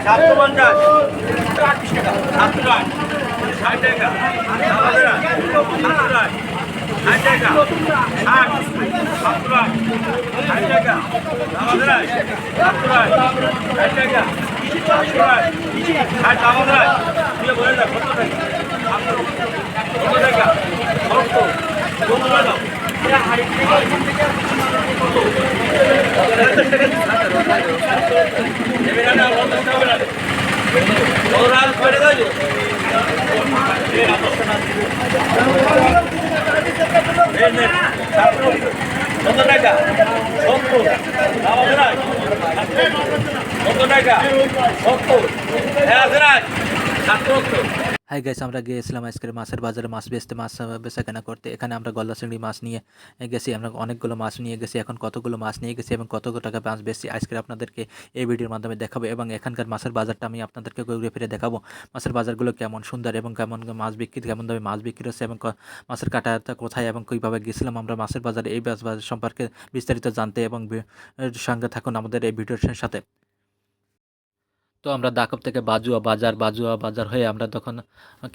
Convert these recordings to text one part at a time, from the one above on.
750 700 ষাট টাকা আমাদের 700 ষাট টাকা 60 700 ষাট টাকা আমাদের 700 ষাট টাকা 700 ষাট আমাদের দিয়ে বলে দাও কত টাকা 700 টাকা 70 বন্ধুরা দাও কত টাকা 70 কত টাকা 70 770। হাই গাইস, আমরা গিয়েছিলাম আজকের মাছের বাজারে মাছ বেচতে, মাছ বেচাকেনা করতে। এখানে আমরা গলদা চিংড়ি মাছ নিয়ে গেছি, আমরা অনেকগুলো মাছ নিয়ে গেছি। এখন কতগুলো মাছ নিয়ে গেছি এবং কত টাকা মাছ বেচছি আজকে আপনাদেরকে এই ভিডিওর মাধ্যমে দেখাবো এবং এখানকার মাছের বাজারটা আমি আপনাদেরকে ঘুরে ফিরে দেখাবো। মাছের বাজারগুলো কেমন সুন্দর এবং কেমন মাছ বিক্রি, কেমন দামে মাছ বিক্রি হচ্ছে এবং মাছের কাটাটা কোথায় এবং কীভাবে গেছিলাম আমরা মাছের বাজারে, এই মাছ বাজার সম্পর্কে বিস্তারিত জানতে এবং সঙ্গে থাকুন আমাদের এই ভিডিওর সাথে। তো আমরা দাকব থেকে বাজুয়া বাজার হয়ে আমরা তখন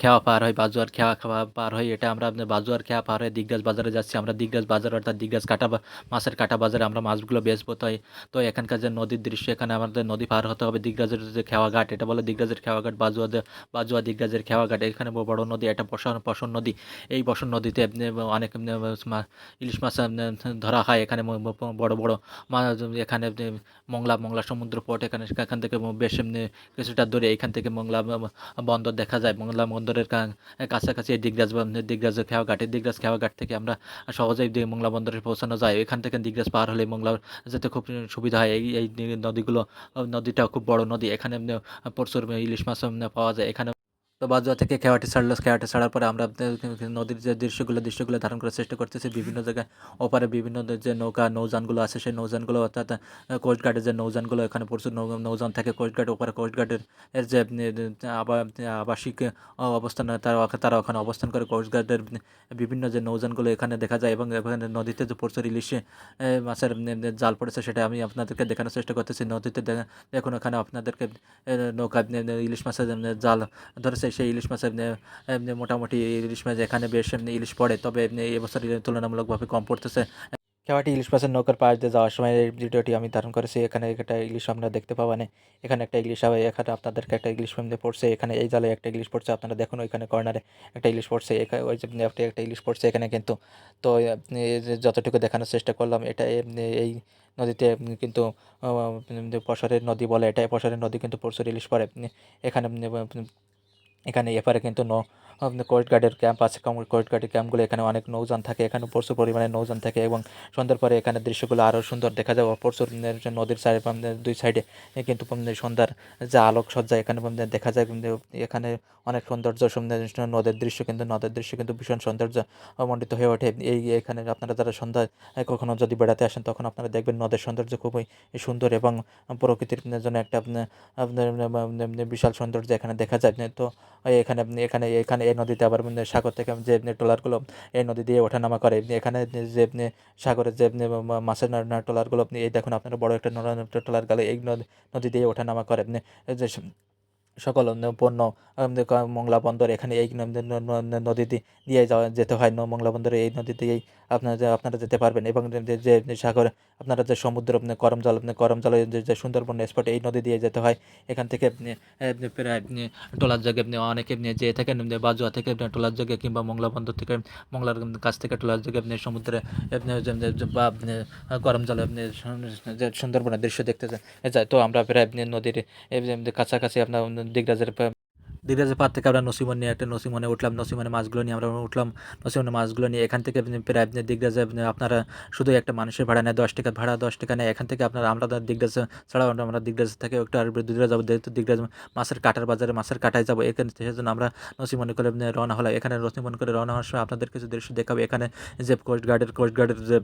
খেওয়া পার হই, বাজুয়ার খাওয়া পার হই। এটা আমরা বাজুয়ার খেওয়া পার হয়ে দিগরাজ বাজারে যাচ্ছি। আমরা দিগরাজ বাজার অর্থাৎ দিগরাজ মাছের কাটা বাজারে আমরা মাছগুলো বেচবো। তো এখানকার যে নদীর দৃশ্য, এখানে আমাদের নদী পার হতে হবে। দিগরাজের যে খেওয়াঘাট, এটা বলে দিগরাজের খেওয়াঘাট, বাজুয়া দিগরাজের খেওয়াঘাট। এখানে বড় নদী, এটা পশন নদী। এই পশন নদীতে অনেক ইলিশ মাছ ধরা হয়। এখানে বড় বড় মাছ, এখানে মংলা সমুদ্র পট, এখান থেকে বেশ কিছুটা দূরে এখান থেকে মংলা বন্দর দেখা যায়। মংলা বন্দরের কাছাকাছি দিগরাজ খেওয়াঘাট থেকে আমরা সহজেই মংলা বন্দরে পৌঁছানো যায়। এখান থেকে দিগরাজ পার হলে মংলা যেতে খুব সুবিধা হয়। এই নদীটা খুব বড় নদী, এখানে প্রচুর ইলিশ মাছ পাওয়া যায় এখানে। তো বাজুয়া থেকে খেওয়াটি ছাড়ার পরে আমরা নদীর যে দৃশ্যগুলো ধারণ করার চেষ্টা করতেছি। বিভিন্ন জায়গায় ওপারে বিভিন্ন যে নৌযানগুলো আছে, সেই নৌযানগুলো অর্থাৎ কোস্টগার্ডের যে নৌযানগুলো, এখানে প্রচুর নৌযান থাকে। কোস্টগার্ড ওপারে কোস্টগার্ডের যে আবাসিক অবস্থান, তারা ওখানে অবস্থান করে। কোস্টগার্ডের বিভিন্ন যে নৌযানগুলো এখানে দেখা যায় এবং এখানে নদীতে যে প্রচুর ইলিশে মাছের জাল পড়েছে, সেটা আমি আপনাদেরকে দেখানোর চেষ্টা করতেছি। নদীতে দেখুন, এখানে আপনাদেরকে নৌকা ইলিশ মাছের জাল ধরেছে। সেই ইলিশ মাছের মোটামুটি ইলিশ মাছ এখানে বেশ ইলিশ পড়ে, তবে এবছর তুলনামূলকভাবে কম পড়তেছে। খেওয়াটি ইলিশ মাছের নৌকার পাশ দিয়ে যাওয়ার সময় এই ভিডিওটি আমি ধারণ করেছি। এখানে একটা ইলিশ আমরা দেখতে পাবেন। এখানে একটা ইলিশ হবে, এখানে আপনাদেরকে একটা ইলিশ পড়ছে। এখানে এই জালে একটা ইলিশ পড়ছে, আপনারা দেখুন ওইখানে কর্নারে একটা ইলিশ পড়ছে। এখানে ওই যে একটা ইলিশ পড়ছে এখানে কিন্তু। তো যতটুকু দেখানোর চেষ্টা করলাম, এটা এই নদীতে কিন্তু পশরের নদী বলে, এটা পশরের নদী, কিন্তু প্রচুর ইলিশ পড়ে এখানে। এপারে কিন্তু কোস্টগার্ডের ক্যাম্প আছে। কোস্টগার্ডের ক্যাম্পগুলো, এখানে অনেক নৌযান থাকে, এখানে প্রচুর পরিমাণে নৌযান থাকে এবং সন্ধ্যার পরে এখানে দৃশ্যগুলো আরও সুন্দর দেখা যায়। প্রচুর নদীর দুই সাইডে কিন্তু সন্ধ্যার যে আলোকসজ্জা এখানে দেখা যায়। এখানে অনেক সৌন্দর্য নদের দৃশ্য কিন্তু ভীষণ সৌন্দর্য মণ্ডিত হয়ে ওঠে। এখানে আপনারা যারা সন্ধ্যায় কখনো যদি বেড়াতে আসেন, তখন আপনারা দেখবেন নদের সৌন্দর্য খুবই সুন্দর এবং প্রকৃতির জন্য একটা আপনার বিশাল সৌন্দর্য এখানে দেখা যায়। তো এখানে এখানে এখানে এই নদীতে আবার সাগর থেকে যে ট্রলারগুলো এই নদী দিয়ে ওঠানামা করে। এখানে যে সাগরের যে মাছের ট্রলারগুলো, এই দেখুন আপনারা বড় একটা ট্রলার গেলে এই নদী দিয়ে ওঠানামা করে। যে সকল পণ্য মংলা বন্দর, এখানে এই নদী দিয়ে যেতে হয়। মংলা বন্দরে এই নদী দিয়েই আপনারা যেতে পারবেন এবং যে সাগর, আপনারা যে সমুদ্র, করমজল যে সুন্দরবন স্পট, এই নদী দিয়ে যেতে হয়। এখান থেকে প্রায় ট্রলার যোগে অনেকে যেয়ে থাকেন। বাজুয়া থেকে ট্রলার যোগে কিংবা মংলা বন্দর থেকে, মংলার কাছ থেকে ট্রলার যোগে সমুদ্রে বা করমজলে যে সুন্দরবনের দৃশ্য দেখতে যায়। তো আমরা প্রায় নদীর কাছাকাছি আপনার দিগরাজের পার থেকে আমরা নসিমনে উঠলাম। নসিমনে মাছগুলো নিয়ে আমরা উঠলাম। নসিমনে মাছগুলো নিয়ে এখান থেকে প্রায় দিগরাজে আপনারা শুধু একটা মানুষের ভাড়া নেয় 10 টাকা, ভাড়া 10 টাকা নেয়। এখান থেকে আমরা দিগরাজ ছাড়াও আমরা দিগরাজ থেকে একটু আর দূরে যাবো, যেহেতু দিগরাজ মাছের কাটার বাজারে মাছের কাটায় যাবো। এখানে সেজন্য আমরা নসিমনে করে রওনা হলাম। এখানে নসিমন করে রওনা হওয়ার সময় আপনাদের কিছু দৃশ্য দেখাবে। এখানে যে কোস্টগার্ডের যে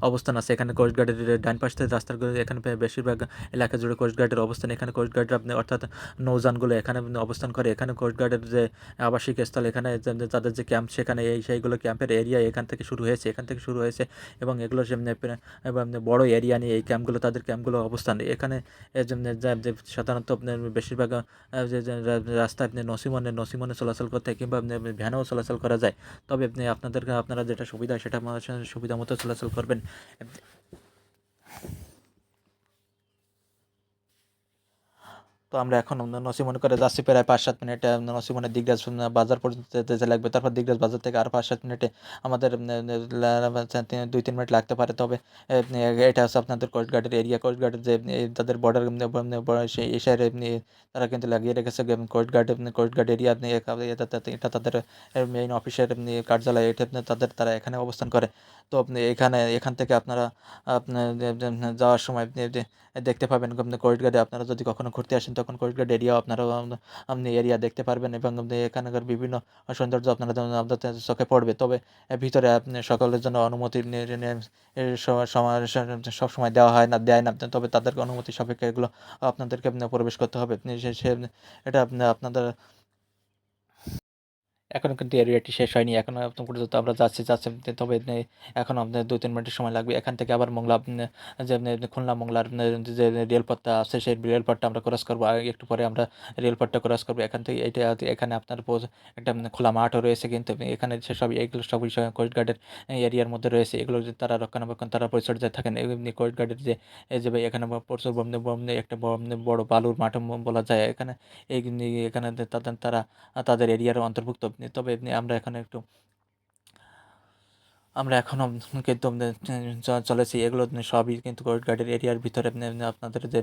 অবস্থান আছে। এখানে কোস্ট গার্ডের ডান পাশ থেকে রাস্তার এখানে বেশিরভাগ এলাকা জুড়ে কোস্ট গার্ডের অবস্থান। এখানে কোস্ট গার্ডের আপনি অর্থাৎ নৌযানগুলো এখানে অবস্থান করে। এখানে কোস্ট গার্ডের যে আবাসিক স্থল, এখানে তাদের যে ক্যাম্প, সেখানে সেইগুলো ক্যাম্পের এরিয়া এখান থেকে শুরু হয়েছে এবং এগুলো এবং বড় এরিয়া নিয়ে এই ক্যাম্পগুলো, তাদের ক্যাম্পগুলো অবস্থান। এখানে যে সাধারণত আপনার বেশিরভাগ রাস্তায় আপনি নসিমনে চলাচল করতে হয়, কিংবা ভ্যানেও চলাচল করা যায়। তবে আপনারা যেটা সুবিধা, সেটা সুবিধা মতো চলাচল করবেন। তো আমরা এখন নসিমন করে যাচ্ছি, প্রায় 5-7 মিনিটে নসিমনের দিগরাজ বাজার পর্যন্ত যেতে লাগবে। তারপর দিগরাজ বাজার থেকে আর 5-7 মিনিটে আমাদের 2-3 মিনিট লাগতে পারে। তবে এটা হচ্ছে আপনাদের কোস্ট গার্ডের এরিয়া। কোস্ট গার্ডের যে তাদের বর্ডার সেই এশিয়ার তারা কিন্তু লাগিয়ে রেখেছে কোস্ট গার্ড এরিয়া। এটা তাদের মেইন অফিসের কার্যালয়। এটা তারা এখানে অবস্থান করে। তো এখান থেকে আপনারা যাওয়ার সময় দেখতে পাবেন কোস্ট গার্ডে, আপনারা যদি কখনো ঘুরতে আসেন তখন কোস্ট গার্ড এরিয়াও আপনারা আপনি এরিয়া দেখতে পারবেন, এবং এখানকার বিভিন্ন সৌন্দর্য আপনাদের চোখে পড়বে। তবে ভিতরে আপনি সকলের জন্য অনুমতি সবসময় দেয় না। তবে তাদেরকে অনুমতি সাপেক্ষে এগুলো আপনাদেরকে প্রবেশ করতে হবে। এটা আপনাদের এখনও কিন্তু এরিয়াটি শেষ হয়নি। এখনও পর্যন্ত আমরা যাচ্ছি। তবে এখনও আপনার 2-3 মিনিটের সময় লাগবে। এখান থেকে আবার খুলনা মোংলার যে রেলপথটা আছে, সেই রেলপথটা আমরা ক্রস করবো। আর একটু পরে আমরা রেলপথটা ক্রস করবো। এখান থেকে এখানে আপনার একটা খোলা মাঠও রয়েছে, কিন্তু এখানে এগুলো সবই কোস্ট গার্ডের এরিয়ার মধ্যে রয়েছে। এগুলো যে তারা রক্ষণাবেক্ষণ, তারা পরিচর্যায় থাকেন। এমনি কোস্ট গার্ডের যে ভাই এখানে প্রচুর একটা বড় বালুর মাঠ বলা যায়। এখানে তারা তাদের এরিয়ার অন্তর্ভুক্ত। তবে আমরা এখনও কিন্তু চলেছি। এগুলো সবই কিন্তু কোস্ট গার্ডের এরিয়ার ভিতরে আপনাদের যে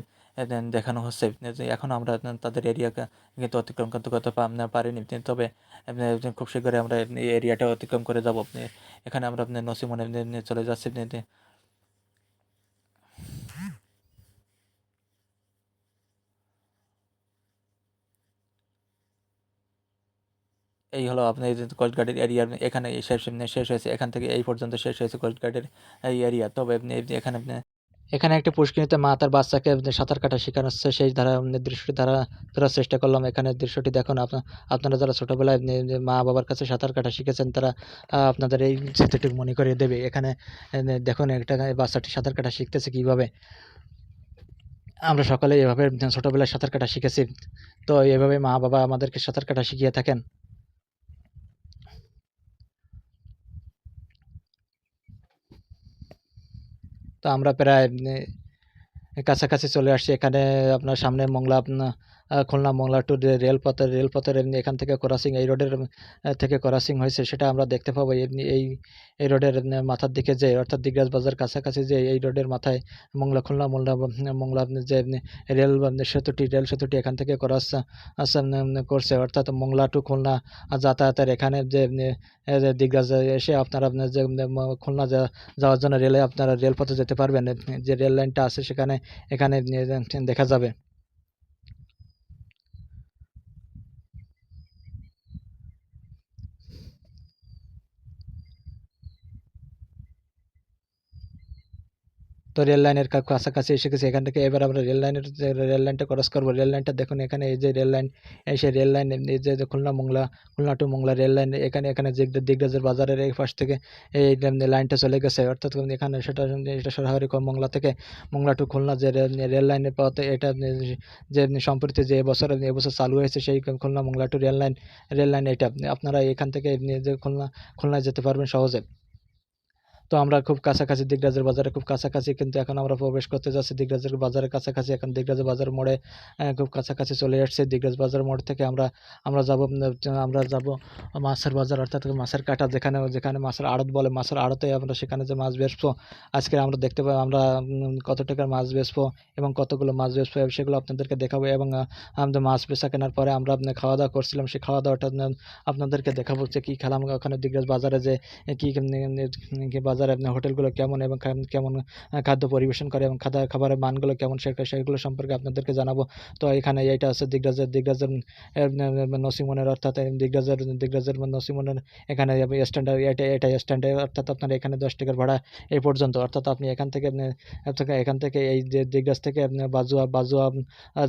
দেখানো হচ্ছে। যে এখনও আমরা তাদের এরিয়াকে কিন্তু অতিক্রম করতে পারিনি। তবে খুব শীঘ্রই আমরা এই এরিয়াটা অতিক্রম করে যাব। এখানে আমরা নসিমনে চলে যাচ্ছি। এই হলো আপনার কোস্ট গার্ডের এরিয়ার এখানে শেষ হয়েছে। এখান থেকে এই পর্যন্ত শেষ হয়েছে কোস্ট গার্ডের এই এরিয়া। তবে এখানে একটা পুষ্কিনিতে মা তার বাচ্চাকে সাঁতার কাটা শেখাচ্ছে, সেই দৃশ্যটি ধরার চেষ্টা করলাম। এখানে দৃশ্যটি দেখুন। আপনারা যারা ছোটবেলায় মা বাবার কাছে সাঁতার কাটা শিখেছেন, তারা আপনাদের এই স্মৃতিটি মনে করিয়ে দেবে। এখানে দেখুন একটা বাচ্চাটি সাঁতার কাটা শিখতেছে কিভাবে। আমরা সকলে এভাবে ছোটবেলায় সাঁতার কাটা শিখেছি। তো এভাবে মা বাবা আমাদেরকে সাঁতার কাটা শিখিয়ে থাকেন। তো আমরা প্রায় কাছাকাছি চলে আসছি। এখানে আপনার সামনে খুলনা মোংলা টু রেলপথের এমনি এখান থেকে ক্রসিং, এই রোডের থেকে ক্রসিং হয়েছে, সেটা আমরা দেখতে পাবো। এমনি এই রোডের মাথার দিকে, যে অর্থাৎ দিগরাজ বাজার কাছাকাছি, যে এই রোডের মাথায় খুলনা মোংলা যে রেল সেতুটি এখান থেকে ক্রস করছে, অর্থাৎ মোংলা টু খুলনা যাতায়াতের এখানে যে দিগরাজ এসে আপনারা যে খুলনা যাওয়ার জন্য আপনারা রেলপথে যেতে পারবেন। যে রেল লাইনটা আছে এখানে দেখা যাবে। তো রেল লাইনের কাছাকাছি এসে গেছি। এখান থেকে এবার আমরা রেল লাইনটা ক্রস করবো। রেল লাইনটা দেখুন। এখানে এই যে রেল লাইন, সেই রেল লাইন, এই যে Khulna to Mongla rail line, এখানে দিগরাজের বাজারের এই পাশ থেকে এই লাইনটা চলে গেছে। অর্থাৎ এখানে এটা সরাসরি মোংলা থেকে মোংলা টু খুলনা যে রেল লাইনের পথে, এটা যে সম্প্রতি যে এবছর চালু হয়েছে, সেই Khulna Mongla to rail line এটা। আপনারা এখান থেকে যে খুলনায় যেতে পারবেন সহজে। তো আমরা খুব কাছাকাছি, দিগরাজের বাজারে খুব কাছাকাছি, কিন্তু এখন আমরা প্রবেশ করতে যাচ্ছি দিগরাজের বাজারের কাছাকাছি। এখন দিগরাজ বাজার মোড়ে খুব কাছাকাছি চলে আসছে। দিগরাজ বাজার মোড় থেকে আমরা যাব মাছের বাজার, অর্থাৎ মাছের কাটা, যেখানে মাছের আড়ত বলে। মাছের আড়তে আমরা সেখানে যে মাছ বেচবো, আজকে আমরা দেখতে পাই আমরা কত টাকার মাছ বেচবো এবং কতগুলো মাছ বেচবো, সেগুলো আপনাদেরকে দেখাবো। এবং আমাদের মাছ বেচা কেনার পরে আমরা খাওয়া দাওয়া করছিলাম, সেই খাওয়া দাওয়াটা আপনাদেরকে দেখাবো যে কী খেলাম ওখানে দিগরাজ বাজারে, যে কী বাজারে বাজারে হোটেলগুলো কেমন এবং কেমন খাদ্য পরিবেশন করে এবং খাবারের মানগুলো কেমন সেগুলো সম্পর্কে আপনাদেরকে জানাবো। তো এখানে এইটা আছে দিগরাজের নসিমনের, অর্থাৎ দিগরাজের নসিমনের এখানে স্ট্যান্ডার্ড, এটা স্ট্যান্ডার্ড, অর্থাৎ আপনার এখানে 10 টাকার ভাড়া এই পর্যন্ত। অর্থাৎ আপনি এখান থেকে এই যে দিগরাজ থেকে বাজুয়া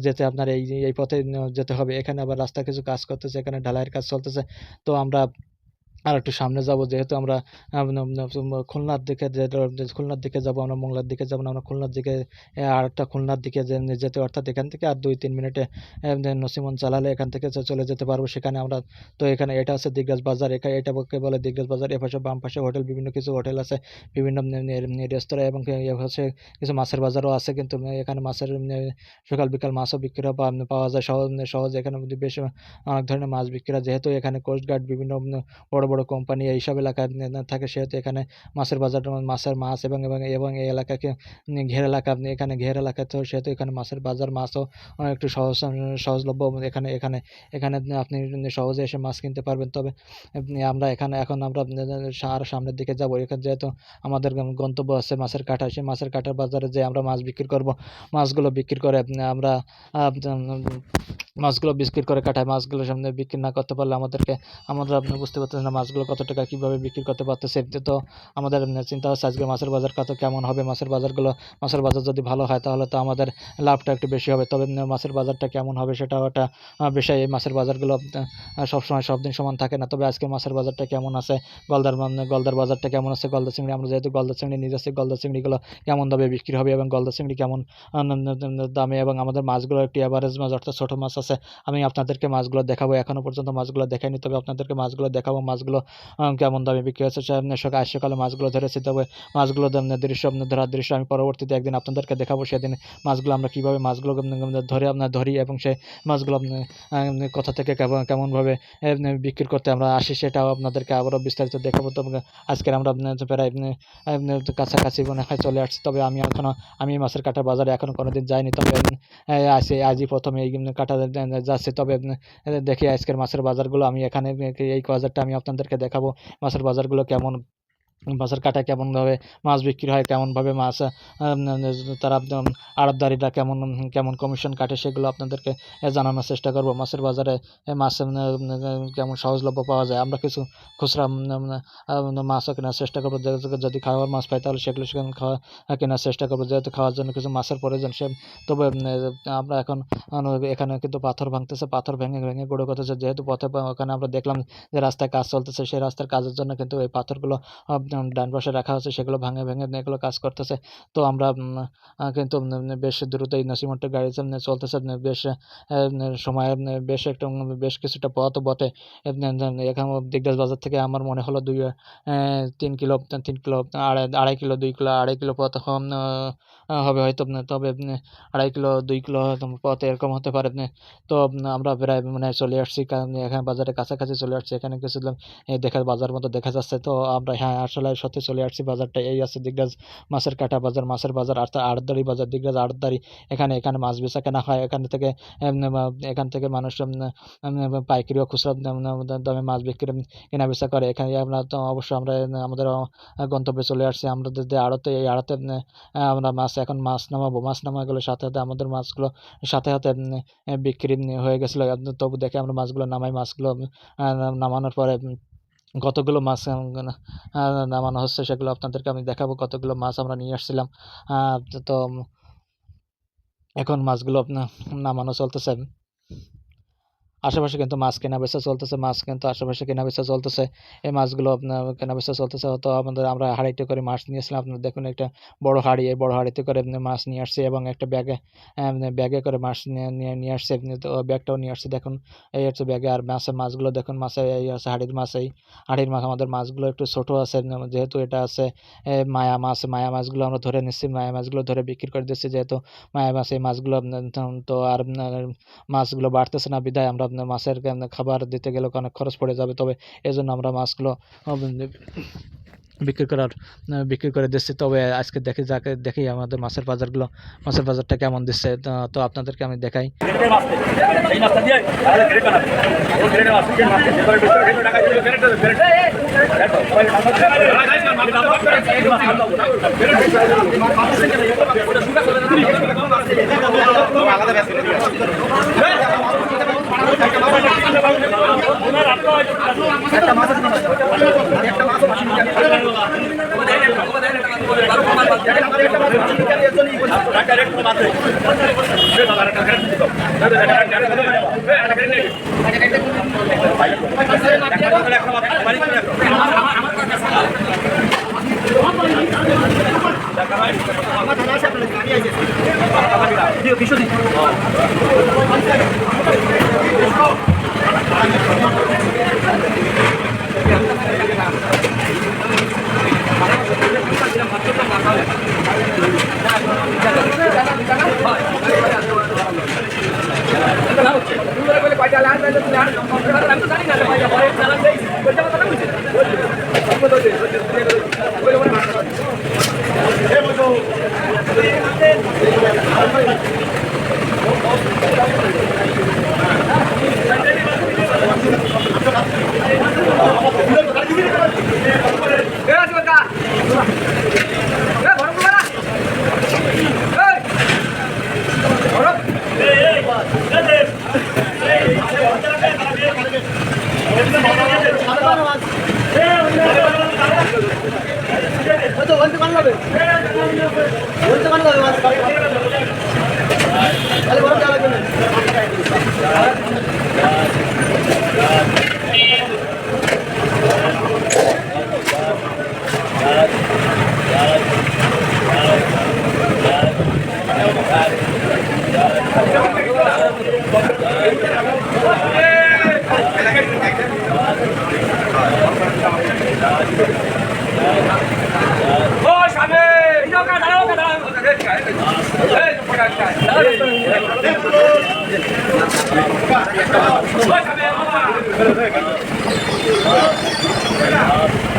যেতে আপনার এই পথে যেতে হবে। এখানে আবার রাস্তায় কিছু কাজ করতেছে, এখানে ঢালাইয়ের কাজ চলতেছে। তো আমরা আরেকটু সামনে যাব, যেহেতু আমরা খুলনার দিকে যাব, আমরা মোংলার দিকে যাব না, আমরা খুলনার দিকে আরেকটা খুলনার দিকে যেতে, অর্থাৎ এখান থেকে আর 2-3 মিনিটে নসিমন চালালে এখান থেকে চলে যেতে পারবো সেখানে আমরা। তো এখানে এটা আছে দিগরাজ বাজার, এটা বলে দিগরাজ বাজার। এপাশে বাম পাশে হোটেল, বিভিন্ন কিছু হোটেল আছে, বিভিন্ন রেস্তোরাঁ, এবং এ হচ্ছে কিছু মাছের বাজারও আছে। কিন্তু এখানে মাছের সকাল বিকাল মাছও বিক্রি পাওয়া যায় সহজে। এখানে বেশ অনেক ধরনের মাছ বিক্রি হয়, যেহেতু এখানে কোস্টগার্ড, বিভিন্ন বড় বড় কোম্পানি এইসব এলাকায় থাকে, সেহেতু এখানে মাছের বাজার, মাছ এবং এই এলাকাকে ঘের এলাকা, তো সেহেতু এখানে মাছের বাজার, মাছও একটু সহজলভ্য। এখানে আপনি সহজে এসে মাছ কিনতে পারবেন। তবে আমরা এখন আমরা আরো সামনের দিকে যাব। এখানে যেহেতু আমাদের গন্তব্য আছে মাছের কাটা, সেই মাছের কাটার বাজারে যে আমরা মাছ বিক্রি করব, মাছগুলো বিক্রি করে আমরা মাছগুলো বিক্রি করে কাটায়, মাছগুলো সামনে বিক্রি না করতে পারলে আমরা আপনি বুঝতে পারতেছেন না মাছগুলো কত টাকা কীভাবে বিক্রি করতে পারতেছে। তো আমাদের চিন্তা হচ্ছে আজকে মাছের বাজার কেমন হবে। মাছের বাজার যদি ভালো হয় তাহলে তো আমাদের লাভটা একটু বেশি হবে। তবে মাছের বাজারটা কেমন হবে সেটাও একটা বিষয়। এই মাছের বাজারগুলো সবসময় সব দিন সমান থাকে না। তবে আজকে মাছের বাজারটা কেমন আছে, গলদার বাজারটা কেমন আছে, গলদা চিংড়ি, আমরা যেহেতু গলদা চিংড়ি নিয়ে যাচ্ছি, গলদা চিংড়িগুলো কেমন দামে বিক্রি হবে এবং গলদা চিংড়ি কেমন দামে, এবং আমাদের মাছগুলো একটি অ্যাভারেজ মাছ, অর্থাৎ ছোটো মাছ আছে। আমি আপনাদেরকে মাছগুলো দেখাবো, এখনো পর্যন্ত মাছগুলো দেখাইনি, তবে আপনাদেরকে মাছগুলো দেখাবো। মাছগুলো কেমন দামে বিক্রি হচ্ছে। সকালে মাছগুলো ধরেছি, তবে মাছগুলো ধরার দৃশ্য আমি পরবর্তীতে একদিন আপনাদেরকে দেখাবো। সেদিন মাছগুলো আমরা কীভাবে মাছগুলো ধরি এবং সেই মাছগুলো কোথা থেকে কেমনভাবে বিক্রি করতে আমরা আসি, সেটাও আপনাদেরকে আবারও বিস্তারিত দেখাবো। তবে আজকের আমরা প্রায় কাছাকাছি মনে হয় চলে আসছি। তবে আমি মাছের কাটার বাজারে এখনো কোনোদিন যাইনি, তবে আজই প্রথম এই কাটা যাচ্ছে। তবে দেখি আজকের মাছের বাজারগুলো, আমি এখানে এই বাজারটা আমি আপনাদেরকে দেখাবো, মাছের বাজারগুলো কেমন, মাছের কাটা কেমনভাবে মাছ বিক্রি হয়, কেমনভাবে মাছ তারা আড়তদারিরা কেমন কমিশন কাটে, সেগুলো আপনাদেরকে জানানোর চেষ্টা করব। মাছের বাজারে মাছ কেমন সহজলভ্য পাওয়া যায়, আমরা কিছু খুচরা মাছও কেনার চেষ্টা করবো। যদি খাওয়ার মাছ পাই তাহলে সেগুলো কেনার চেষ্টা করবো, যেহেতু খাওয়ার জন্য কিছু মাছের প্রয়োজন। তবে আমরা এখানে কিন্তু পাথর ভাঙতেছে, পাথর ভেঙে গুঁড়ো করতেছে, যেহেতু ওখানে আমরা দেখলাম যে রাস্তায় কাজ চলতেছে, সেই রাস্তার কাজের জন্য কিন্তু এই পাথরগুলো ডান পাশে রাখা হচ্ছে, সেগুলো ভেঙে এগুলো কাজ করতেছে। তো আমরা কিন্তু বেশ দ্রুত এই নসিমনটা গাড়ি চলতেছে, বেশ সময় বেশ কিছুটা পথ বটে। এখানে দিগরাজ বাজার থেকে আমার মনে হলো 3 কিলো 2.5 কিলো 2.5 কিলো পথ হবে হয়তো। তবে 2.5 কিলো 2 কিলো পথ এরকম হতে পারে। তো আমরা প্রায় চলে আসছি, কারণ এখানে বাজারের কাছাকাছি চলে আসছি। এখানে কিছু বাজার মতো দেখা যাচ্ছে। তো আমরা আসলে সত্যি চলে আসছি। বাজারটা এই আছে দিগরাজ মাছের কাটা বাজার, অর্থাৎ আড়তদারি বাজার, দিগরাজ আড়তদারি। এখানে মাছ বেচা কেনা হয়। এখান থেকে মানুষ পাইকারি ও খুচরা দামে মাছ বিক্রি কেনা বেচা করে। এখানে তো অবশ্যই আমরা আমাদের গন্তব্যে চলে আসছি। আমরা যদি এই আড়তে আমরা এখন মাছ নামাবো। মাছ নামাগুলোর সাথে আমাদের মাছগুলো সাথে বিক্রি হয়ে গেছিলো। তবু দেখে আমরা মাছগুলো নামাই। মাছগুলো নামানোর পরে কতগুলো মাছ নামানো হচ্ছে সেগুলো আপনাদেরকে আমি দেখাবো। কতগুলো মাছ আমরা নিয়ে আসছিলাম। তো এখন মাছগুলো নামানো চলতেছে। আশেপাশে কিন্তু মাছ কেনাবেচা চলতেছে। এই মাছগুলো কেনাবেচা চলতেছে। তো আমরা হাঁড়িতে করে মাছ নিয়েছিলাম। আপনারা দেখুন, একটা বড় হাঁড়ি, এই বড় হাঁড়িতে করে মাছ নিয়ে আসছি এবং একটা ব্যাগে করে মাছ নিয়ে আসছে। তো ব্যাগটাও নিয়ে আসছি, দেখুন এই হচ্ছে ব্যাগে। আর মাছগুলো দেখুন, এই আছে হাঁড়ির মাছ। এই হাঁড়ির মাছ আমাদের মাছগুলো একটু ছোট আছে, যেহেতু এটা আছে মায়া মাছগুলো আমরা ধরে নিচ্ছি। মায়া মাছগুলো ধরে বিক্রি করে দিচ্ছি, যেহেতু মায়া মাছ, এই মাছগুলো তো আর মাছগুলো বাড়তেছে না, বিধায় আমরা মাছের খাবার দিতে গেলে অনেক খরচ পড়ে যাবে। তবে এই জন্য আমরা মাছগুলো বিক্রি করে দিচ্ছে। তবে আজকে দেখি আমাদের মাছের বাজারটা কেমন দিচ্ছে। তো আপনাদেরকে আমি দেখাই। গ্রেডের মাছ নেই। এই মাছটা দিয়ে তাহলে গ্রেড বানাবে। ও গ্রেডের মাছ দিয়ে মাছ দিয়ে করে বিক্রি করে টাকা দিয়ে গ্রেড গ্রেড। দেখো সবাই মাছ দিয়ে আলাদা ব্যাস করে একটা মাছ আছে একটা মাছ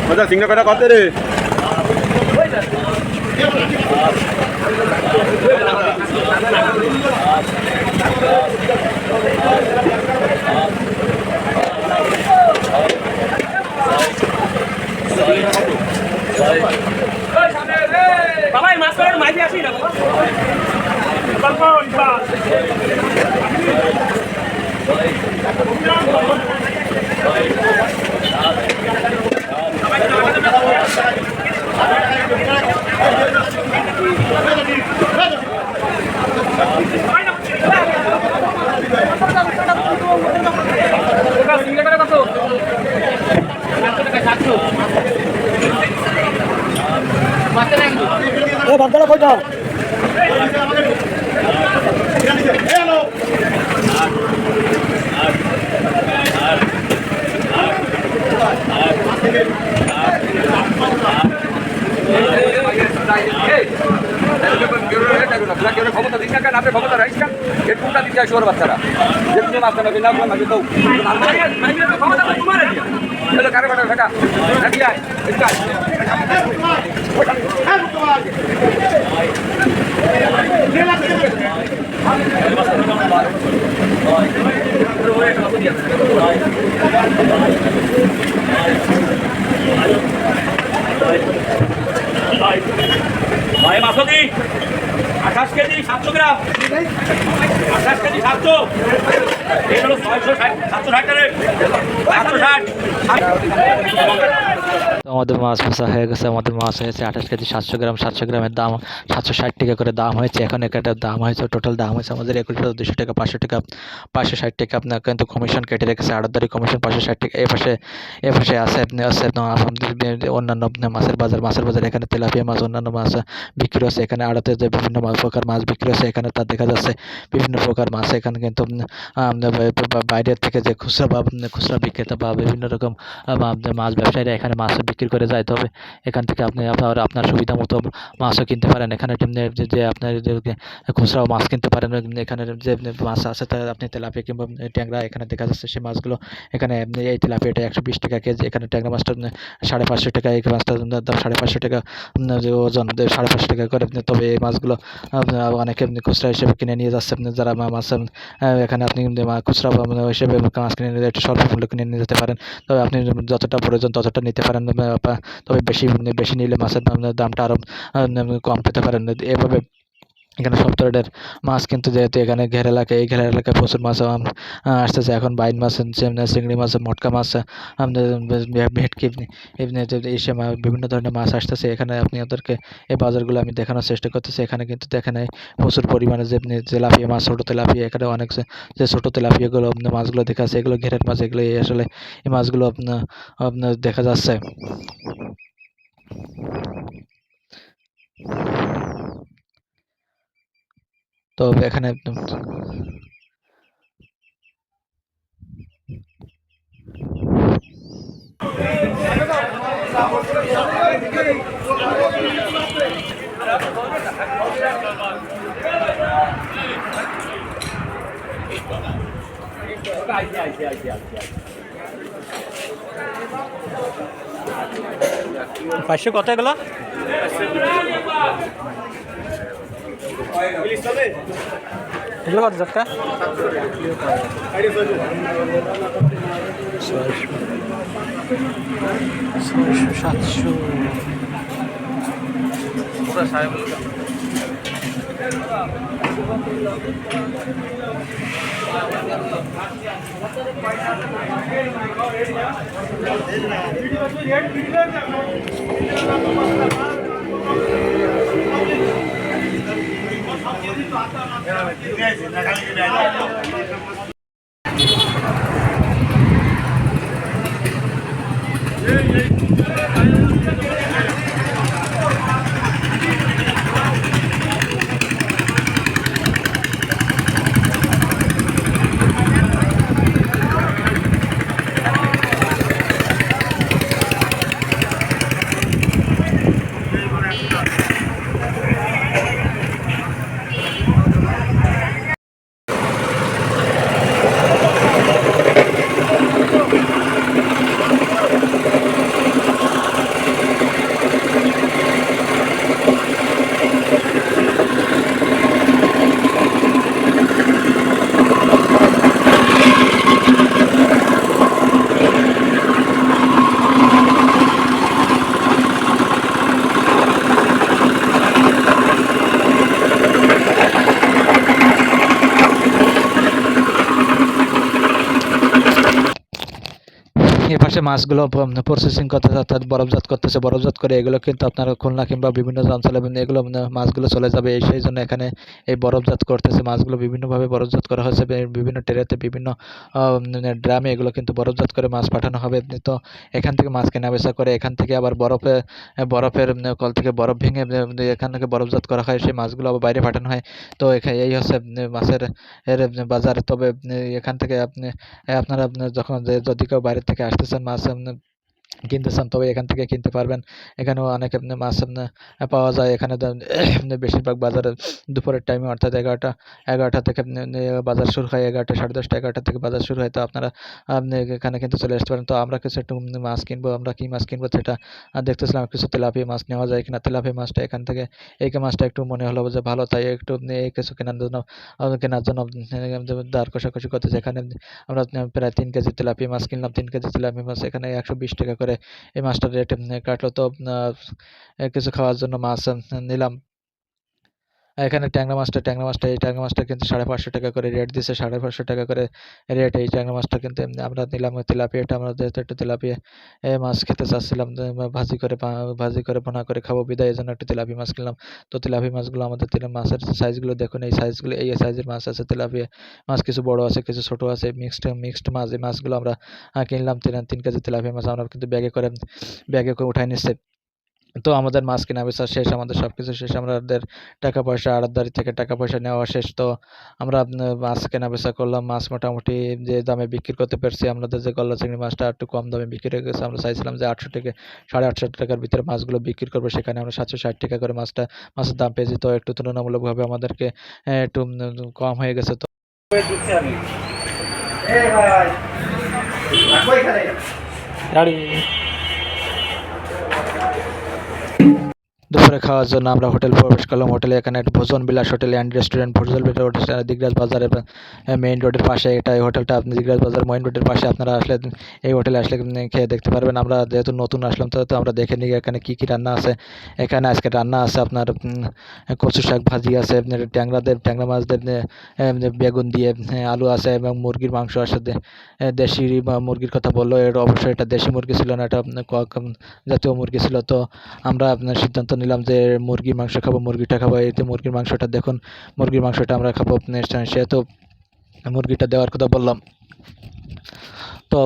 মজা সিংহ কটা কত রে? বাবাই মাছ করে মাইতে আসি না বাগদাটা কয়টা? ক্ষমতা দিন না কেন আপনি ক্ষমতা রাইস কেন কোনটা দিতে হয় শোর বাচ্চারা যে তুমি মাছটা নেবে না মাঝে তো ক্ষমতা তো তোমার কারে বাটা থাকা নাকি ভাই মাছদি 28 কেজি 700 গ্রাম 28 কেজি 700 এই হলো 660 760 টাকা 760 আমাদের মাছ ভাজা হয়ে গেছে। আমাদের মাছ হয়েছে 28 কেজি 700 গ্রাম। 700 গ্রামের দাম 760 টাকা করে দাম হয়েছে। এখন একটা দাম হয়েছে, টোটাল দাম হয়েছে আমাদের 21,200 টাকা, 500 টাকা, 560 টাকা আপনার কিন্তু কমিশন কেটে রেখেছে। আড়তদারি কমিশন 560 টাকা। এ পাশে আছে আমাদের অন্যান্য মাছের বাজার এখানে তেলাপিয়া মাছ, অন্যান্য মাছ বিক্রি হচ্ছে। এখানে আড়তে যে বিভিন্ন প্রকার মাছ বিক্রি হচ্ছে এখানে তা দেখা যাচ্ছে। বিভিন্ন প্রকার মাছ এখানে কিন্তু বাইরের থেকে যে খুচরা বিক্রেতা বা বিভিন্ন রকম মাছ ব্যবসায়ীরা এখানে মাছ বিক্রি করে যায়। তবে এখান থেকে আপনি আপনার সুবিধা মতো মাছও কিনতে পারেন। এখানে যে আপনার যে খুচরাও মাছ কিনতে পারেন। এখানে যে মাছ আছে তা আপনি তেলাপিয়া কিংবা ট্যাংরা এখানে দেখা যাচ্ছে সেই মাছগুলো এখানে এই তেলাপিয়াটা 120 টাকা কেজি, এখানে ট্যাংরা মাছটা 550 টাকা, এই মাছটার দাম 550 টাকা, যে ওজন 550 টাকা করে। তবে এই মাছগুলো অনেকে খুচরা হিসেবে কিনে নিয়ে যাচ্ছে। যারা মাছ এখানে আপনি খুচরা হিসেবে মাছ কিনে নিয়ে একটু স্বল্প মূল্যে কিনে নিয়ে যেতে পারেন। তবে আপনি যতটা প্রয়োজন ততটা নিতে পারেন। তবে বেশি নিলে মাছের দামটা আরও কম পেতে পারেন। এভাবে এখানে সব ধরনের মাছ কিন্তু, যেহেতু এখানে এই ঘের এলাকায় প্রচুর মাছ আসতেছে। এখন বাইন মাছ, চিংড়ি মাছ, মটকা মাছ, ভেটকি, এইসব বিভিন্ন ধরনের মাছ আসতেছে। এখানে আপনি ওদেরকে এই বাজারগুলো আমি দেখানোর চেষ্টা করতেছি। এখানে কিন্তু দেখেন প্রচুর পরিমাণে যে তেলাপিয়া মাছ, ছোটো তেলাপিয়া, এখানে অনেক যে ছোটো তেলাপিয়াগুলো মাছগুলো দেখা যাচ্ছে, এগুলো ঘেরের মাছ, এগুলো আসলে এই মাছগুলো আপনার দেখা যাচ্ছে। তো এখানে পাঁচশো কত এগুলো? এগুলো কত টাকা? 600 700। এর পাশে মাছগুলো প্রসেসিং করতেছে, অর্থাৎ বরফজাত করতেছে। বরফজাত করে এগুলো কিন্তু আপনার খুলনা কিংবা বিভিন্ন অঞ্চলে এগুলো মাছগুলো চলে যাবে। সেই জন্য এখানে এই বরফজাত করতেছে। মাছগুলো বিভিন্নভাবে বরফজাত করা হয়েছে, বিভিন্ন ট্রেতে, বিভিন্ন ড্রামে এগুলো কিন্তু বরফজাত করে মাছ পাঠানো হবে। তো এখান থেকে মাছ কেনা বেচা করে, এখান থেকে আবার বরফের কল থেকে বরফ ভেঙে এখান থেকে বরফজাত করা হয়, সেই মাছগুলো আবার বাইরে পাঠানো হয়। তো এই হচ্ছে মাছের বাজার। তবে এখান থেকে আপনারা যখন যদি কেউ বাইরে থেকে আসতেছেন মাছ কিনতে চান, তবে এখান থেকে কিনতে পারবেন। এখানেও অনেক মাছ পাওয়া যায়। এখানে বেশিরভাগ বাজারে দুপুরের টাইমে, অর্থাৎ 11টা থেকে বাজার শুরু হয়। 11টা, 10:30, 11টা থেকে বাজার শুরু হয়। তো আপনারা এখানে কিন্তু চলে আসতে পারেন। তো আমরা কিছু একটু মাছ কিনবো। আমরা কি মাছ কিনবো সেটা দেখতেছিলাম। কিছু তেলাপিয়া মাছ নেওয়া যায় কিনা। তেলাপিয়া মাছটা এখান থেকে, এই মাছটা একটু মনে হলো যে ভালো, তাই একটু কিছু কেনার জন্য দাঁড় কষাকষি করতেছে। এখানে আমরা প্রায় 3 কেজি তেলাপিয়া মাছ কিনলাম। 3 কেজি তেলাপিয়া মাছ এখানে 120 টাকা করে এই মাছটার রেট কাটলো। তো কিছু খাওয়ার জন্য মাছ নিলাম। এখানে এই ট্যাংরা মাছটা কিন্তু 550 টাকা করে রেট দিছে। 550 টাকা করে রেট এই ট্যাংরা মাছটা কিন্তু আমরা নিলাম। তেলাপিয়াটা আমরা যেহেতু একটু তেলাপিয়া মাছ খেতে চাচ্ছিলাম, ভাজি করে ভুনা করে খাবো বিধায় এই জন্য একটু তেলাপিয়া মাছ কিনলাম। তো তেলাপিয়া মাছগুলো, আমাদের মাছের সাইজগুলো দেখুন। এই সাইজের মাছ আছে। তেলাপিয়া মাছ কিছু বড় আছে, কিছু ছোট আছে, মিক্সড মাছ। এই মাছগুলো আমরা কিনলাম। 3 কেজি তেলাপিয়া মাছ আমরা কিন্তু ব্যাগে করে উঠাই নিচ্ছে। তো আমাদের মাছ কেনা বেচা শেষ, আমাদের সব কিছু শেষ, আমাদের টাকা পয়সা আড়তদারি থেকে টাকা পয়সা নেওয়া শেষ। তো আমরা মাছ কেনা বেচা করলাম, মাছ মোটামুটি যে দামে বিক্রি করতে পারছি, আমাদের যে গলদা চিংড়ি মাছটা একটু কম দামে বিক্রি হয়ে গেছে। আমরা চাইছিলাম যে 800 থেকে 850 টাকার ভিতরে মাছগুলো বিক্রি করবো, সেখানে আমরা 760 টাকা করে মাছের দাম পেয়েছি। তো একটু তুলনামূলকভাবে আমাদেরকে একটু কম হয়ে গেছে। তো দুপুরে খাওয়ার জন্য আমরা হোটেল প্রবেশ করলাম। হোটেলে এখানে একটা ভোজন বিলাস হোটেল অ্যান্ড রেস্টুরেন্ট, ভোজন বিলাস হোটেল দিগরাজ বাজারের মেইন রোডের পাশে। এটা এই হোটেলটা আপনি দিগরাজ বাজার মেইন রোডের পাশে আপনারা আসলে এই হোটেলে আসলে খেয়ে দেখতে পারবেন। আমরা যেহেতু নতুন আসলাম তো আমরা দেখে নিই এখানে কী কী রান্না আছে। এখানে আজকে রান্না আছে আপনার কচু শাক ভাজি আছে, আপনার ট্যাংরা মাছদের বেগুন দিয়ে, আলু আছে এবং মুরগির মাংস আছে। দেশি মুরগির কথা বললো, এর অবশ্যই এটা দেশি মুরগি ছিল না, এটা কক জাতীয় মুরগি ছিল। তো আমরা আপনার সিদ্ধান্ত নিলাম যে মুরগির মাংস খাবো, মুরগিটা খাবো। এতে মুরগির মাংসটা দেখুন, মুরগির মাংসটা আমরা খাবো। সেহেতু মুরগিটা দেওয়ার কথা বললাম। তো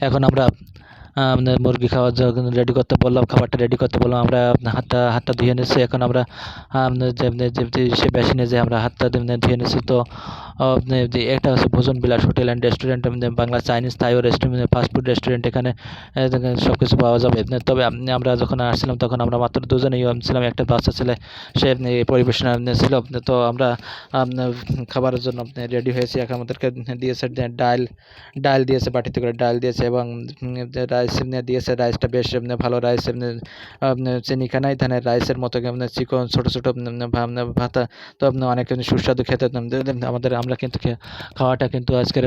এখন আমরা মুরগি খাওয়ার জন্য রেডি করতে বললাম, খাবারটা রেডি করতে বললাম। আমরা হাতটা ধুয়ে নিচ্ছি। এখন আমরা সে বেসিনে যে আমরা হাতটা ধুয়ে নিচ্ছি। তো এটা হচ্ছে ভোজন বিলাস hotel and restaurant, Bangla, Chinese, Thai restaurant, fast food restaurant. এখানে সব কিছু পাওয়া যাবে। তবে আমরা যখন আসছিলাম তখন আমরা মাত্র দুজনেই ছিলাম, একটা বাচ্চা ছেলে সে পরিবেশনা ছিল। তো আমরা খাবারের জন্য রেডি হয়েছি। এখন আমাদেরকে দিয়েছে ডাল দিয়েছে, বাটিতে করে ডাল দিয়েছে এবং রাইস দিয়েছে। রাইসটা বেশ ভালো রাইস, চিনিখানাই ধানের রাইসের মতো চিকন ছোটো ছোটো ভাতা। তো অনেক সুস্বাদু খেতে আমরা কিন্তু খাওয়াটা কিন্তু আজকের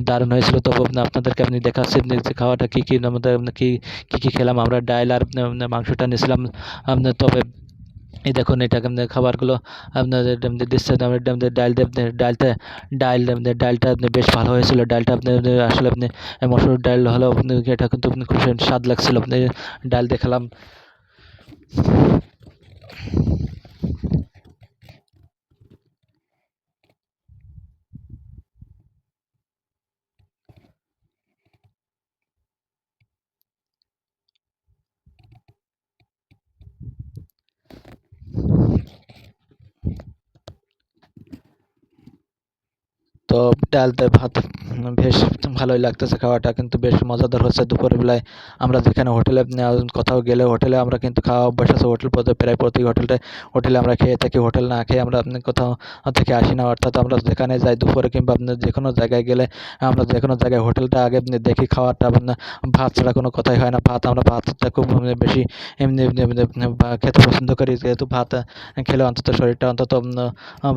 দারুণ হয়েছিল। তো আপনাদেরকে আপনি দেখাচ্ছি যে খাওয়াটা কী কী আমাদের কী খেলাম। আমরা ডাল আর মাংসটা নিয়েছিলাম। তবে এই দেখুন এটা খাবারগুলো আপনাদের দিচ্ছে। ডালটা বেশ ভালো হয়েছিল। ডালটা আসলে মসুর ডাল হলেও এটা কিন্তু খুব স্বাদ লাগছিল। ডাল দেখালাম। তো ডাল দিয়ে ভাত বেশ ভালোই লাগতেছে, খাওয়াটা কিন্তু বেশ মজাদার হচ্ছে। দুপুরের বেলায় আমরা যেখানে হোটেলে কোথাও গেলে হোটেলে আমরা কিন্তু খাওয়া অভ্যাস আছে। প্রায় প্রতি হোটেলে আমরা খেয়ে থাকি। হোটেল না খেয়ে আমরা কোথাও থেকে আসি না। অর্থাৎ আমরা যেখানে যাই দুপুরে কিংবা যে কোনো জায়গায় গেলে আমরা যে কোনো জায়গায় হোটেলটা আগে দেখি। খাওয়াটা ভাত ছাড়া কোনো কথাই হয় না। ভাতটা খুব বেশি খেতে পছন্দ করি, যেহেতু ভাত খেলে অন্তত শরীরটা অন্তত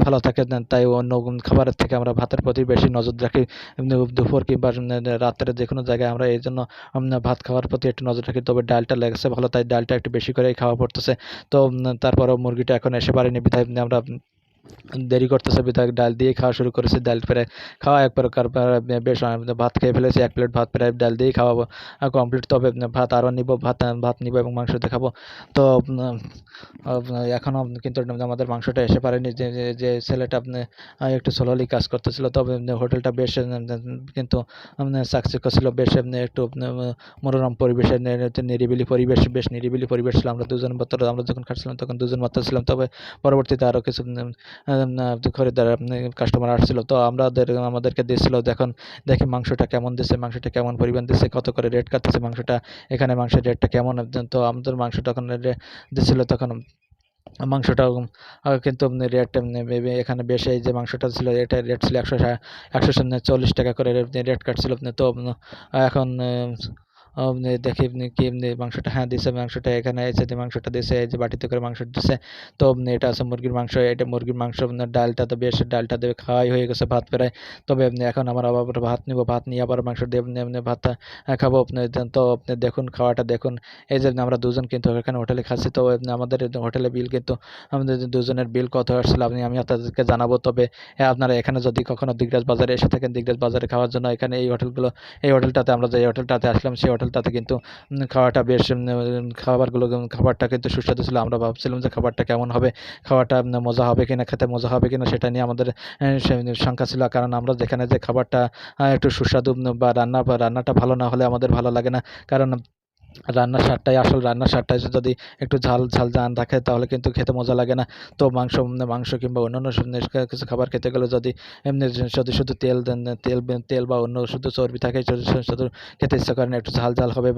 ভালো থাকে। তাই অন্য খাবারের থেকে আমরা ভাতের প্রতি বেশি নজর রাখি। দুপুর কিংবা রাত্রে যে কোনো জায়গায় আমরা এই জন্য ভাত খাওয়ার প্রতি একটু নজর রাখি। তবে ডালটা লেগেছে ভালো, তাই ডালটা একটু বেশি করেই খাওয়া পড়তেছে। তো তারপরেও মুরগিটা এখন এসে পারেনি বিধায় আমরা দেরি করতেছে বিধায় ডাল দিয়ে খাওয়া শুরু করেছি। ডাল প্রায় খাওয়া এক প্রকার বেশ ভাত খেয়ে ফেলেছি। 1 প্লেট ভাত প্রায় ডাল দিয়েই খাওয়া কমপ্লিট। তবে ভাত আরও নিব, ভাত নিব এবং মাংস দেখাবো। তো এখনও কিন্তু আমাদের মাংসটা এসে পারেনি। যে ছেলেটা একটু স্লোলি কাজ করতেছিল। তবে হোটেলটা বেশ কিন্তু সাকসেস ছিল। বেশ একটু মনোরম পরিবেশে, বেশ নিরিবিলি পরিবেশ ছিল। আমরা দুজন মাত্র, আমরা যখন খাচ্ছিলাম তখন দুজন মাত্র ছিলাম। তবে পরবর্তীতে আরও কিছু খরিদ্দার কাস্টমার আসছিল। তো আমাদেরকে দিয়েছিল। দেখি মাংসটা কেমন দিচ্ছে, মাংসটা কেমন পরিমাণ দিচ্ছে, কত করে রেট কাটতেছে মাংসটা, এখানে মাংসের রেটটা কেমন। তো আমাদের মাংস তখন দিচ্ছিল তখন মাংসটাও কিন্তু রেট এখানে বেশ। এই যে মাংসটা ছিল এটা রেট ছিল 140 টাকা করে রেট কাটছিল। তো এখন দেখি কি মাংসটা, হ্যাঁ দিছে মাংসটা। এখানে এসে যে মাংসটা দিছে, এই যে বাটিতে করে মাংস দিছে। তো এটা আছে মুরগির মাংস। এটা মুরগির মাংস। ডালটা তো বেশ, ডালটা দেবে খাওয়াই হয়ে গেছে ভাত প্রায়। তবে এখন আমার আবার ভাত নিব, ভাত নিয়ে আবার মাংস দিয়ে ভাতটা খাবো। তো দেখুন খাওয়াটা দেখুন। এই যে আমরা দুজন কিন্তু এখানে হোটেলে খাচ্ছি। তো আমাদের হোটেলে বিল কিন্তু আমাদের দুজনের বিল কত আসছিল আমি আপনাদেরকে জানাবো। তবে আপনারা এখানে যদি কখনো দিগরাজ বাজারে এসে থাকেন, দিগরাজ বাজারে খাওয়ার জন্য এখানে এই হোটেলটাতে আমরা যে হোটেলটাতে আসলাম সেই হোটেলটাতে কিন্তু খাওয়াটা বেশ খাবারটা কিন্তু সুস্বাদু ছিল। আমরা ভাবছিলাম যে খাবারটা কেমন হবে, খাওয়াটা মজা হবে কিনা, খেতে মজা হবে কিনা সেটা নিয়ে আমাদের শঙ্কা ছিল। কারণ আমরা যেখানে যে খাবারটা একটু সুস্বাদু বা রান্নাটা ভালো না হলে আমাদের ভালো লাগে না। কারণ রান্নার স্বাদটাই আসল, রান্নার স্বাদটা যদি একটু ঝাল ঝাল না থাকে তাহলে কিন্তু খেতে মজা লাগে না। তো মাংস কিংবা অন্যান্য কিছু খাবার খেতে গেলে যদি এমনি যদি শুধু তেল দেন, তেল বা অন্য শুধু চর্বি থাকে, শুধু শুধু খেতে ইচ্ছা করে না, একটু ঝাল ঝাল হবে,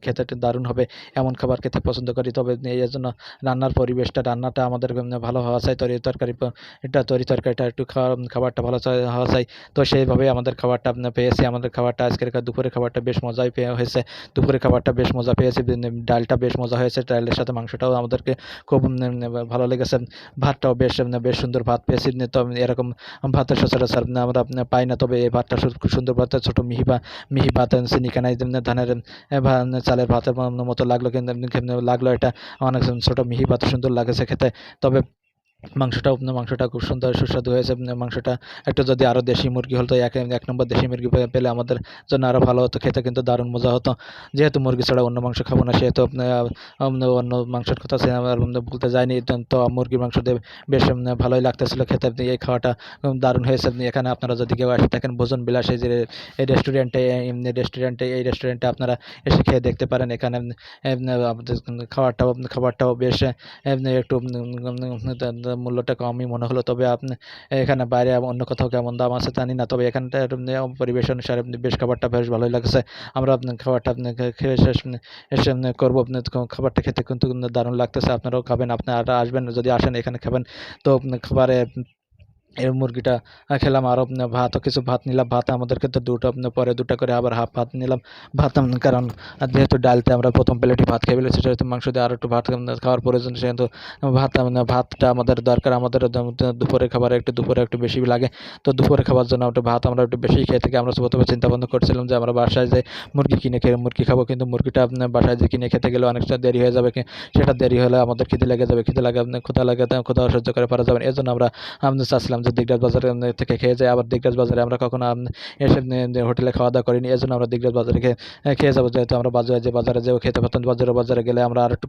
খেতে একটু দারুণ হবে এমন খাবার খেতে পছন্দ করি। তবে এর জন্য রান্নাটা আমাদের ভালো হওয়া চাই, তরি তরকারিটা একটু খাবারটা ভালো হওয়া চাই। তো সেইভাবেই আমাদের খাবারটা পেয়েছি। আমাদের খাবারটা আজকের দুপুরের খাবারটা বেশ মজাই হয়েছে। দুপুরের খাবারটা বেশ মজা পেয়েছি। ডালটা বেশ মজা হয়েছে, ডালের সাথে মাংসটাও আমাদেরকে খুব ভালো লেগেছে। ভাতটাও বেশ সুন্দর ভাত পেয়েছি। তো এরকম ভাতের সচরাচর আমরা পাই না, তবে এই ভাতটা খুব সুন্দর ভাত, ছোট মিহি ভাত, চিনি কানাই ধানের চালের ভাতের মতো লাগলো, কিন্তু লাগলো এটা অনেক ছোট মিহি ভাত, সুন্দর লাগেছে খেতে। তবে মাংসটা খুব সুন্দর সুস্বাদু হয়েছে। মাংসটা একটু যদি আরও দেশি মুরগি হতো, এক নম্বর দেশি মুরগি পেলে আমাদের জন্য আরও ভালো হতো, খেতে কিন্তু দারুণ মজা হতো। যেহেতু মুরগি ছাড়া অন্য মাংস খাবো না, সেহেতু অন্য মাংসের কথা সে আমার বলতে যায়নি। তো মুরগির মাংস দিয়ে বেশ ভালোই লাগতেছিল খেতে। এই খাওয়াটা দারুণ হয়েছে। এখানে আপনারা যদি কেউ এসে থাকেন ভোজন বিলাস এই রেস্টুরেন্টে আপনারা এসে খেয়ে দেখতে পারেন। এখানে আমাদের খাবারটাও বেশ একটু মূল্যটা কমই মনে হলো। তবে আপনি এখানে বাইরে অন্য কোথাও কেমন দাম আছে জানি না, তবে এখানটার পরিবেশ অনুসারে বেশ খাবারটা বেশ ভালোই লাগছে। আমরা খাবারটা খেয়ে শেষ করবো। খাবারটা খেতে কিন্তু দারুণ লাগতেছে। আপনারাও খাবেন, আপনারা আসবেন, যদি আসেন এখানে খাবেন। তো খাবারে এই মুরগিটা খেলাম, আরও ভাতও কিছু ভাত নিলাম। ভাত আমাদেরকে তো পরে দুটো করে আবার হাফ ভাত নিলাম। ভাত কারণ যেহেতু ডালতে আমরা প্রথম প্লেটে ভাত খেয়ে ফেলেছি, সেহেতু মাংস দিয়ে আরও একটু ভাত খাওয়ার প্রয়োজন, সেহেতু ভাতটা আমাদের দরকার। আমাদের দুপুরে খাবারে দুপুরে একটু বেশি লাগে। তো দুপুরে খাবার জন্য আমরা একটু বেশি খেয়ে থেকে আমরা প্রথমে চিন্তা ভাবনা করছিলাম যে আমরা বাসায় যে মুরগি খাবো, কিন্তু মুরগিটা বাসায় যে কিনে খেতে গেলে অনেকটা দেরি হয়ে যাবে। সেটা দেরি হলে আমাদের খিদে লেগে যাবে, ক্ষুধা সহ্য করে পারা যাবে না। এর জন্য আমরা চাচ্ছিলাম যে দিগরাজ বাজার থেকে খেয়ে যাই। আবার দিগরাজ বাজারে আমরা কখনো এসে হোটেলে খাওয়া দাওয়া করিনি, এর জন্য আমরা দিগরাজ বাজারে খেয়ে যাবো। যেহেতু আমরা বাজারে যেও খেতে পারতাম, বাজারে গেলে আমরা আর একটু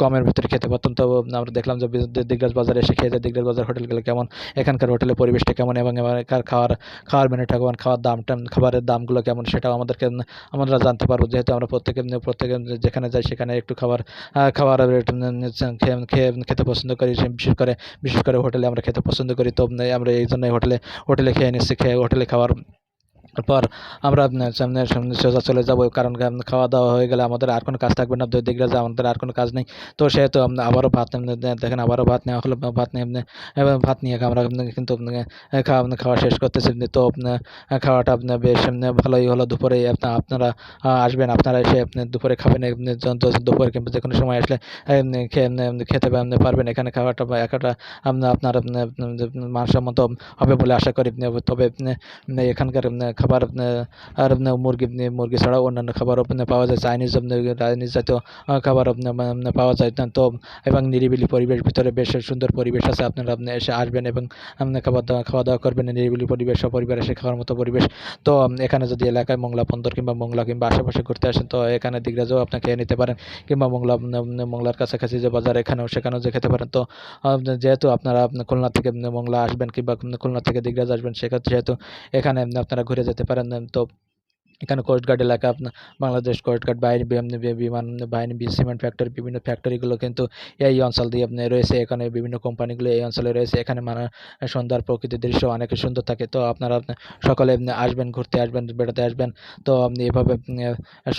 কমের ভিতরে খেতে পারতাম। তো আমরা দেখলাম যে দিগরাজ বাজারে এসে খেয়ে যাই। দিগরাজ বাজার হোটেল গেলে কেমন, এখানকার হোটেলের পরিবেশটা কেমন, এবং এখানকার খাওয়ার মেনুটা কেমন, খাবারের দামগুলো কেমন, সেটাও আমরা জানতে পারবো। যেহেতু আমরা প্রত্যেকে যেখানে যাই সেখানে একটু খাবার একটু খেতে পছন্দ করি, বিশেষ করে হোটেলে আমরা খেতে পছন্দ করি। তো আমরা এই জন্য হোটেলে খেয়ে নিচ্ছি। হোটেলে খাওয়ার পর আমরা সামনে সোজা চলে যাব, কারণ খাওয়া দাওয়া হয়ে গেলে আমাদের আর কোনো কাজ থাকবে না। দিগরাজে আমাদের আর কোনো কাজ নেই। তো সেহেতু আবারও দেখেন আবারও ভাত নেওয়া হলো। ভাত নিয়ে আমরা কিন্তু খাওয়া শেষ করতেছি। তো খাওয়াটা বেশ ভালোই হলো। দুপুরে আপনারা আসবেন, আপনারা এসে দুপুরে খাবেন। দুপুরে কিংবা যে কোনো সময় আসলে খেতে পারবেন। এখানে খাওয়াটা আপনার মানসম্মত হবে বলে আশা করি। তবে এখানকার খাবার আর মুরগি ছাড়াও অন্যান্য খাবারও পাওয়া যায়, চাইনিজ জাতীয় খাবার পাওয়া যায়। তো এবং নিরিবিলি পরিবেশ, ভিতরে বেশ সুন্দর পরিবেশ আছে। আপনারা এসে আসবেন এবং খাওয়া দাওয়া করবেন। নিরিবিলি পরিবেশ, সপরিবার এসে খাওয়ার মতো পরিবেশ। তো এখানে যদি এলাকায় মোংলা বন্দর কিংবা আশেপাশে ঘুরতে আসেন, তো এখানে দিগরাজেও আপনি খেয়ে নিতে পারেন, কিংবা মোংলার কাছাকাছি যে বাজার সেখানেও যে খেতে পারেন। তো যেহেতু আপনারা খুলনা থেকে মোংলা আসবেন কিংবা খুলনা থেকে দিগরাজ আসবেন, সেহেতু এখানে আপনারা ঘুরে যেতে পারেন। তো এখানে কোস্টগার্ড এলাকা, বাংলাদেশ কোস্টগার্ড বিমান বাহিনী, সিমেন্ট ফ্যাক্টরি, বিভিন্ন ফ্যাক্টরিগুলো কিন্তু এই অঞ্চল দিয়ে রয়েছে। এখানে বিভিন্ন কোম্পানিগুলো এই অঞ্চলে রয়েছে। এখানে সন্ধ্যার প্রকৃতির দৃশ্য অনেক সুন্দর থাকে। তো আপনারা সকলে আসবেন, ঘুরতে আসবেন, বেড়াতে আসবেন। তো এভাবে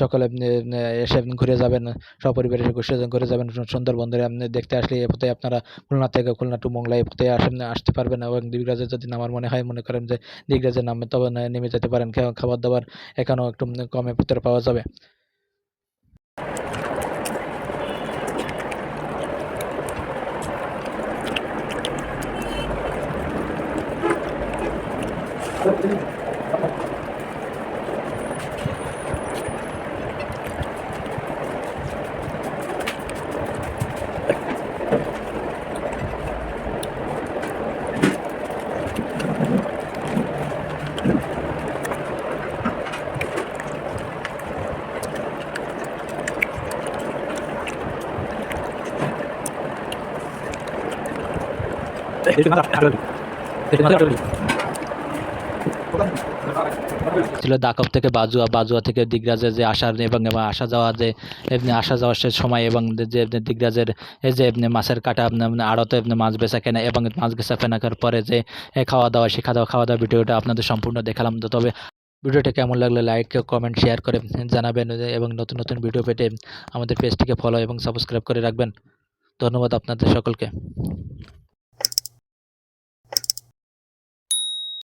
সকলে এসে ঘুরে যাবেন, সপরিবারে ঘুরে যাবেন। সুন্দরবন্দরে দেখতে আসলে এ পথে আপনারা খুলনা টু মোংলা এ পথে আসতে পারবেন। এবং দিগরাজে যদি নামার মনে করেন যে দিগরাজে নামবেন, তবে নেমে যেতে পারেন। খাবার দাবার এখানেও একটু কমের ভিতরে পাওয়া যাবে। Jadi ছিল দাকব থেকে বাজুয়া, বাজুয়া থেকে দিগরাজের যে আসার এবং আসা যাওয়া যে আসা যাওয়ার সে সময় এবং যে দিগরাজের এই যে মাছের কাটা আড়তে মাছ বেচা কেনা এবং মাছ বেচা কেনার পরে যে খাওয়া দাওয়া সে খাওয়া দাওয়া ভিডিওটা আপনাদের সম্পূর্ণ দেখালাম। তো তবে ভিডিওটা কেমন লাগলো লাইক কমেন্ট শেয়ার করে জানাবেন এবং নতুন নতুন ভিডিও পেতে আমাদের পেজটিকে ফলো এবং সাবস্ক্রাইব করে রাখবেন। ধন্যবাদ আপনাদের সকলকে।